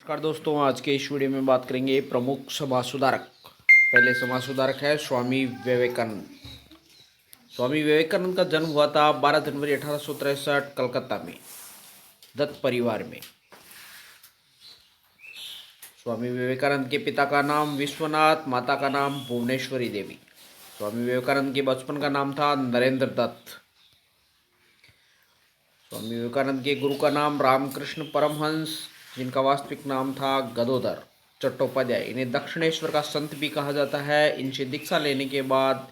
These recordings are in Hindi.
नमस्कार दोस्तों, आज के इस वीडियो में बात करेंगे प्रमुख समाज सुधारक। पहले समाज सुधारक है स्वामी विवेकानंद। स्वामी विवेकानंद का जन्म हुआ था 12 जनवरी 1863 कलकत्ता में दत्त परिवार में। स्वामी विवेकानंद के पिता का नाम विश्वनाथ, माता का नाम भुवनेश्वरी देवी। स्वामी विवेकानंद के बचपन का नाम था नरेंद्र दत्त। स्वामी विवेकानंद के गुरु का नाम रामकृष्ण परमहंस, जिनका वास्तविक नाम था गदोदर चट्टोपाध्याय। इन्हें दक्षिणेश्वर का संत भी कहा जाता है। इनसे दीक्षा लेने के बाद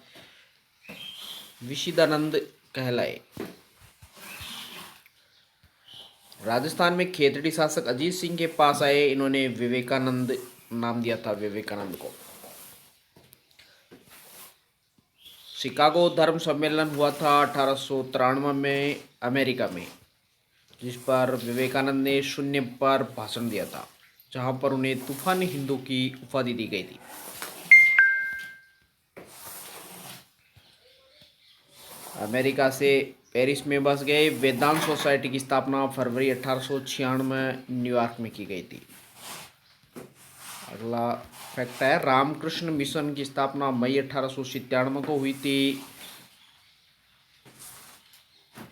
विशिदानंद कहलाए। राजस्थान में खेतड़ी शासक अजीत सिंह के पास आए। इन्होंने विवेकानंद नाम दिया था विवेकानंद को। शिकागो धर्म सम्मेलन हुआ था 1893 में अमेरिका में, जिस पर विवेकानंद ने शून्य पर भाषण दिया था, जहां पर उन्हें तूफानी हिंदू की उपाधि दी गई थी। अमेरिका से पेरिस में बस गए। वेदांत सोसाइटी की स्थापना फरवरी 1896 में न्यूयॉर्क में की गई थी। अगला फैक्ट है, रामकृष्ण मिशन की स्थापना मई 1897 को हुई थी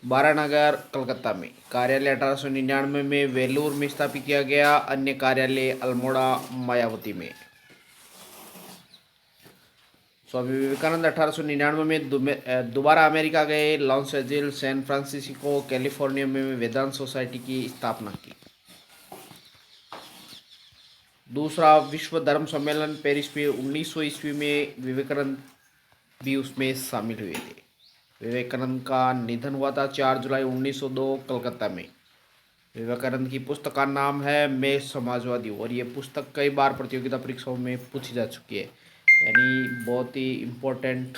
बारानगर कलकत्ता में। कार्यालय 1899 में वेलूर में स्थापित किया गया। अन्य कार्यालय अल्मोड़ा, मायावती में। स्वामी विवेकानंद 1899 में दोबारा अमेरिका गए। Los Angeles, San Francisco, California में वेदांत सोसाइटी की स्थापना की। दूसरा विश्व धर्म सम्मेलन पेरिस में 1900 ईस्वी में विवेकानंद भी उसमें शामिल हुए थे। विवेकानंद का निधन हुआ था 4 जुलाई 1902 कलकत्ता में। विवेकानंद की पुस्तक का नाम है मैं समाजवादी हूँ, और ये पुस्तक कई बार प्रतियोगिता परीक्षाओं में पूछी जा चुकी है, यानी बहुत ही इम्पोर्टेंट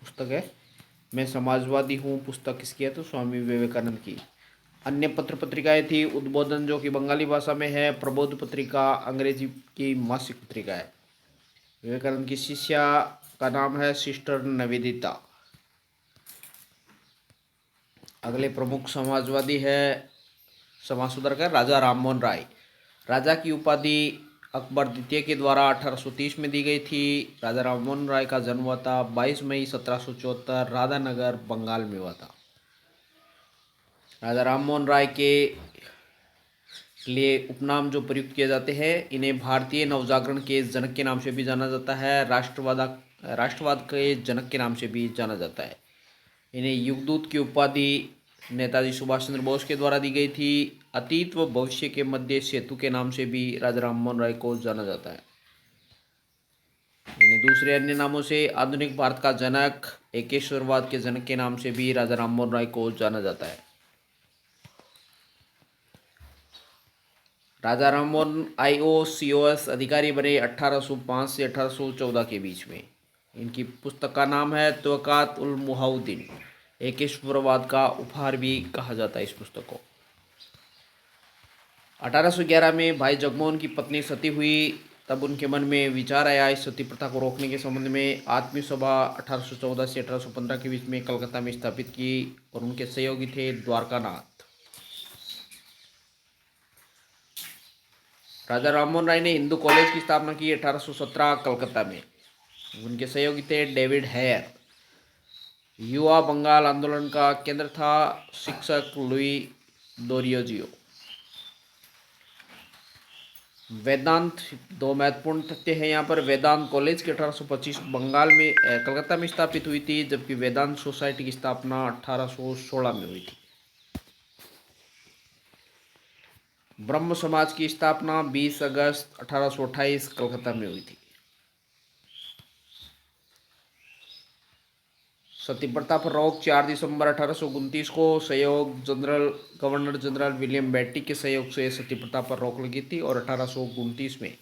पुस्तक है। मैं समाजवादी हूँ पुस्तक किसकी है? तो स्वामी विवेकानंद की। अन्य पत्र पत्रिकाएं थी उद्बोधन, जो कि बंगाली भाषा में है, प्रबोध पत्रिका अंग्रेजी की मासिक पत्रिका है। विवेकानंद की शिष्या का नाम है सिस्टर निवेदिता। अगले प्रमुख समाजवादी है समाज सुधारक है राजा राममोहन राय। राजा की उपाधि अकबर द्वितीय के द्वारा 1830 में दी गई थी। राजा राममोहन राय का जन्म हुआ था 22 मई 1774 राधानगर, बंगाल में हुआ था। राजा राममोहन राय के लिए उपनाम जो प्रयुक्त किए जाते हैं, इन्हें भारतीय नवजागरण के जनक के नाम से भी जाना जाता है। राष्ट्रवाद के जनक के नाम से भी जाना जाता है। इन्हें युगदूत की उपाधि नेताजी सुभाष चंद्र बोस के द्वारा दी गई थी। अतीत व भविष्य के मध्य सेतु के नाम से भी राजा राममोहन राय को जाना जाता है। इन्हें दूसरे अन्य नामों से आधुनिक भारत का जनक, एकेश्वरवाद के जनक के नाम से भी राजा राममोहन राय को जाना जाता है। राजा राममोहन IOCOS अधिकारी बने 1805 से 1814 के बीच में। इनकी पुस्तक का नाम है तवक़ात उल मुहाउद्दीन। एकेश्वरवाद का उपहार भी कहा जाता है इस पुस्तक को। 1811 में भाई जगमोहन की पत्नी सती हुई। तब उनके मन में विचार आया इस सती प्रथा को रोकने के संबंध में। आत्मीय सभा 1814 से 1815 के बीच में कलकत्ता में स्थापित की, और उनके सहयोगी थे द्वारकानाथ। राजा राममोहन राय ने हिंदू कॉलेज की स्थापना की 1817 कलकत्ता में। उनके सहयोगी थे डेविड हेयर। युवा बंगाल आंदोलन का केंद्र था शिक्षक लुई दोरियोजियो। वेदांत, दो महत्वपूर्ण तथ्य हैं यहाँ पर। वेदांत कॉलेज की 1825 बंगाल में कलकत्ता में स्थापित हुई थी, जबकि वेदांत सोसाइटी की स्थापना 1816 में हुई थी। ब्रह्म समाज की स्थापना 20 अगस्त 1828 कलकत्ता में हुई थी। सती प्रथा पर रोक 4 दिसंबर 1829 को गवर्नर जनरल विलियम बेंटिक के सहयोग से सती प्रथा पर रोक लगी थी, और 1829 में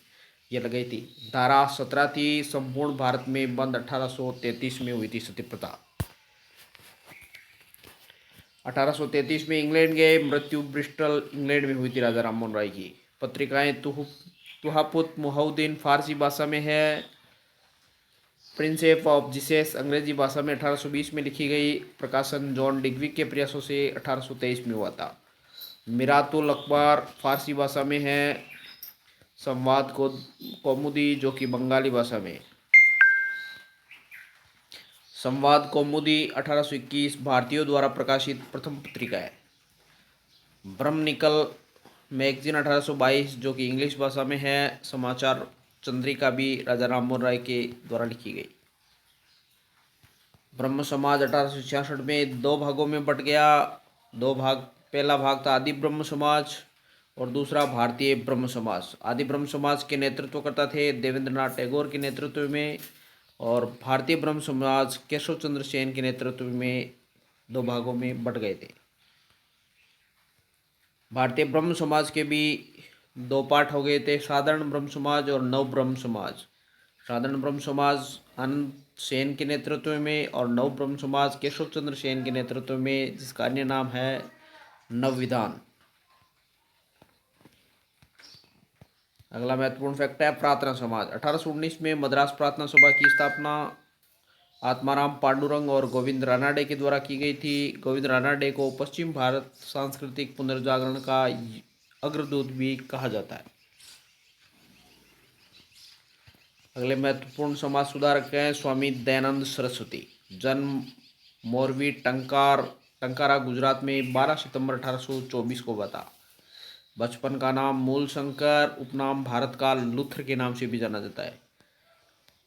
यह लगाई थी। धारा 17 थी। संपूर्ण भारत में बंद 1833 में हुई थी सती प्रथा। 1833 में इंग्लैंड गए। मृत्यु ब्रिस्टल, इंग्लैंड में हुई थी राजा राममोहन राय की। पत्रिकाएं तुहापुत मुहाउद्दीन फारसी भाषा में है। प्रिंसेप ऑफ जीसस अंग्रेजी भाषा में 1820 में लिखी गई। प्रकाशन जॉन डिग्वी के प्रयासों से 1823 में हुआ था। मिरातुल अखबार फारसी भाषा में है। संवाद को कौमुदी जो कि बंगाली भाषा में। संवाद कौमुदी 1821 भारतीयों द्वारा प्रकाशित प्रथम पत्रिका है। ब्रह्मनिकल मैगजीन 1822 जो कि इंग्लिश भाषा में है। समाचार चंद्रिका भी राजा राममोहन राय के द्वारा लिखी गई। ब्रह्म समाज 1866 में दो भागों में बट गया। दो भाग, पहला भाग था आदि ब्रह्म समाज और दूसरा भारतीय ब्रह्म समाज। आदि ब्रह्म समाज के नेतृत्व करता थे देवेंद्रनाथ टैगोर के नेतृत्व में, और भारतीय ब्रह्म समाज केशव चंद्र सेन के नेतृत्व में दो भागों में बट गए थे। भारतीय ब्रह्म समाज के भी दो पार्ट हो गए थे, साधारण ब्रह्म समाज और नव ब्रह्म समाज। साधारण ब्रह्म समाज आनंद सेन के नेतृत्व में और नव ब्रह्म समाज केशव चंद्र सेन के नेतृत्व में, जिसका अन्य नाम है नवविधान। अगला महत्वपूर्ण फैक्ट है प्रार्थना समाज। 1819 में मद्रास प्रार्थना सभा की स्थापना आत्माराम पांडुरंग और गोविंद रानाडे के द्वारा की गई थी। गोविंद रानाडे को पश्चिम भारत सांस्कृतिक पुनर्जागरण का अग्रदूत भी कहा जाता है। अगले महत्वपूर्ण समाज सुधारक हैं स्वामी दयानंद सरस्वती। जन्म मोरबी टंकारा गुजरात में 12 सितंबर 1824 को हुआ था। बचपन का नाम मूल शंकर, उपनाम भारत का लूथर के नाम से भी जाना जाता है।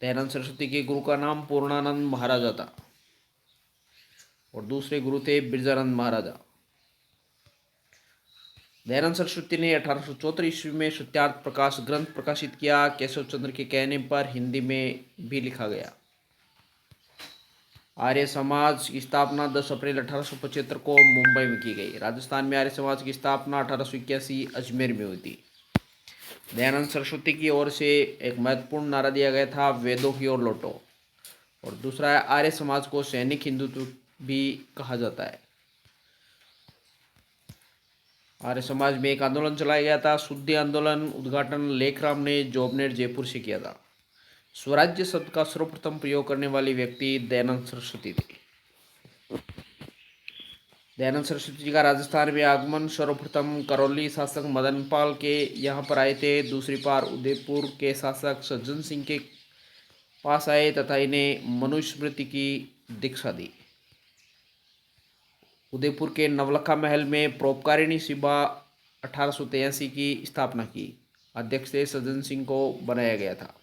दयानंद सरस्वती के गुरु का नाम पूर्णानंद महाराजा था और दूसरे गुरु थे बिरजानंद महाराजा। दयानंद सरस्वती ने 1874 ईस्वी में सत्यार्थ प्रकाश ग्रंथ प्रकाशित किया। केशव चंद्र के कहने पर हिंदी में भी लिखा गया। आर्य समाज की स्थापना 10 अप्रैल 1875 को मुंबई में की गई। राजस्थान में आर्य समाज की स्थापना 1881 अजमेर में हुई थी। दयानंद सरस्वती की ओर से एक महत्वपूर्ण नारा दिया गया था, वेदों की ओर लौटो। और दूसरा है आर्य समाज को सैनिक हिंदुत्व भी कहा जाता है। आर्य समाज में एक आंदोलन चलाया गया था, शुद्धि आंदोलन। उद्घाटन लेखराम ने जोबनेर जयपुर से किया था। स्वराज्य शब्द का सर्वप्रथम प्रयोग करने वाली व्यक्ति दयानंद सरस्वती थे। दयानंद सरस्वती जी का राजस्थान में आगमन सर्वप्रथम करौली शासक मदनपाल के यहाँ पर आए थे। दूसरी बार उदयपुर के शासक सज्जन सिंह के पास आए तथा इन्हें मनुस्मृति की दीक्षा दी। उदयपुर के नवलखा महल में परोपकारिणी सभा 1883 की स्थापना की। अध्यक्ष थे सज्जन सिंह को बनाया गया था।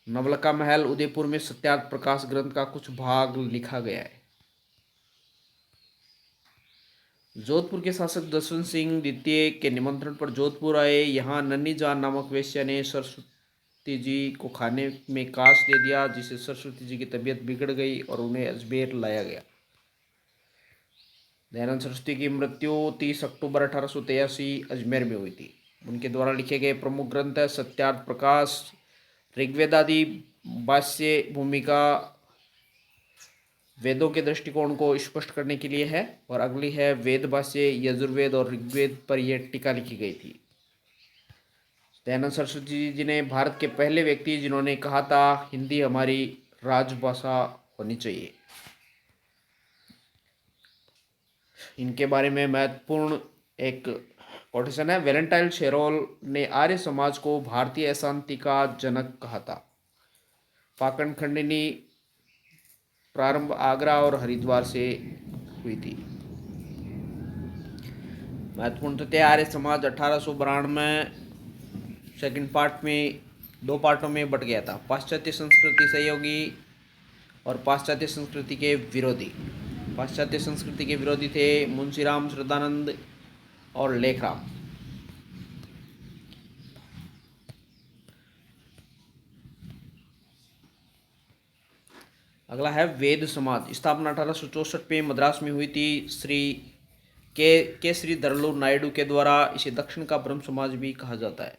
नवलखा महल उदयपुर में सत्यार्थ प्रकाश ग्रंथ का कुछ भाग लिखा गया है। जोधपुर के शासक जसवंत सिंह द्वितीय के निमंत्रण पर जोधपुर आए। यहाँ नन्ही जान नामक वेश्या ने सरस्वती जी को खाने में काश दे दिया, जिससे सरस्वती जी की तबीयत बिगड़ गई और उन्हें अजमेर लाया गया। दयानंद सरस्वती की मृत्यु 30 अक्टूबर 1883 अजमेर में हुई थी। उनके द्वारा लिखे गए प्रमुख ग्रंथ है सत्यार्थ प्रकाश, ऋग्वेदादि भाष्य भूमिका वेदों के दृष्टिकोण को स्पष्ट करने के लिए है, और अगली है वेद भाष्य यजुर्वेद और ऋग्वेद पर यह टीका लिखी गई थी। दयानंद सरस्वती जी ने भारत के पहले व्यक्ति जिन्होंने कहा था हिंदी हमारी राजभाषा होनी चाहिए। इनके बारे में महत्वपूर्ण एक कोटेशन है, वैलेंटाइन शेरोल ने आर्य समाज को भारतीय अशांति का जनक कहा था। पाखंड खंडनी प्रारंभ आगरा और हरिद्वार से हुई थी। महत्वपूर्ण तथ्य, आर्य समाज 1892 में सेकंड पार्ट में दो पार्टों में बट गया था, पाश्चात्य संस्कृति सहयोगी और पाश्चात्य संस्कृति के विरोधी। पाश्चात्य संस्कृति के विरोधी थे मुंशीराम श्रद्धानंद और लेखराम। अगला है वेद समाज। स्थापना 1864 में मद्रास में हुई थी। श्री धरलू नायडू के द्वारा इसे दक्षिण का ब्रह्म समाज भी कहा जाता है।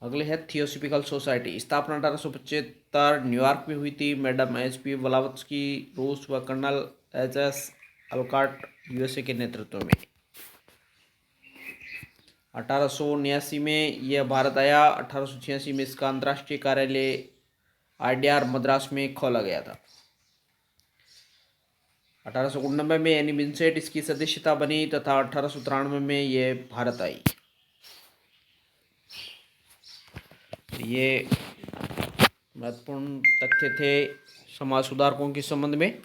अगले है थियोसॉफिकल सोसाइटी। स्थापना 1875 न्यूयॉर्क में हुई थी। मैडम HP ब्लावत्स्की रूस व कर्नल HS अलकाट USA के नेतृत्व में। 1879 में यह भारत आया। 1886 में इसका अंतर्राष्ट्रीय कार्यालय IDR मद्रास में खोला गया था। 1889 में एनी बिन्सेंट इसकी सदस्यता बनी तथा 1893 में यह भारत आई। ये महत्वपूर्ण तथ्य थे समाज सुधारकों के संबंध में।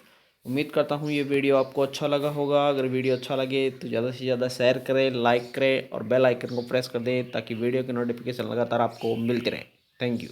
उम्मीद करता हूँ ये वीडियो आपको अच्छा लगा होगा। अगर वीडियो अच्छा लगे तो ज़्यादा से ज़्यादा शेयर करें, लाइक करें और बेल आइकन को प्रेस कर दें ताकि वीडियो की नोटिफिकेशन लगातार आपको मिलती रहे। Thank you.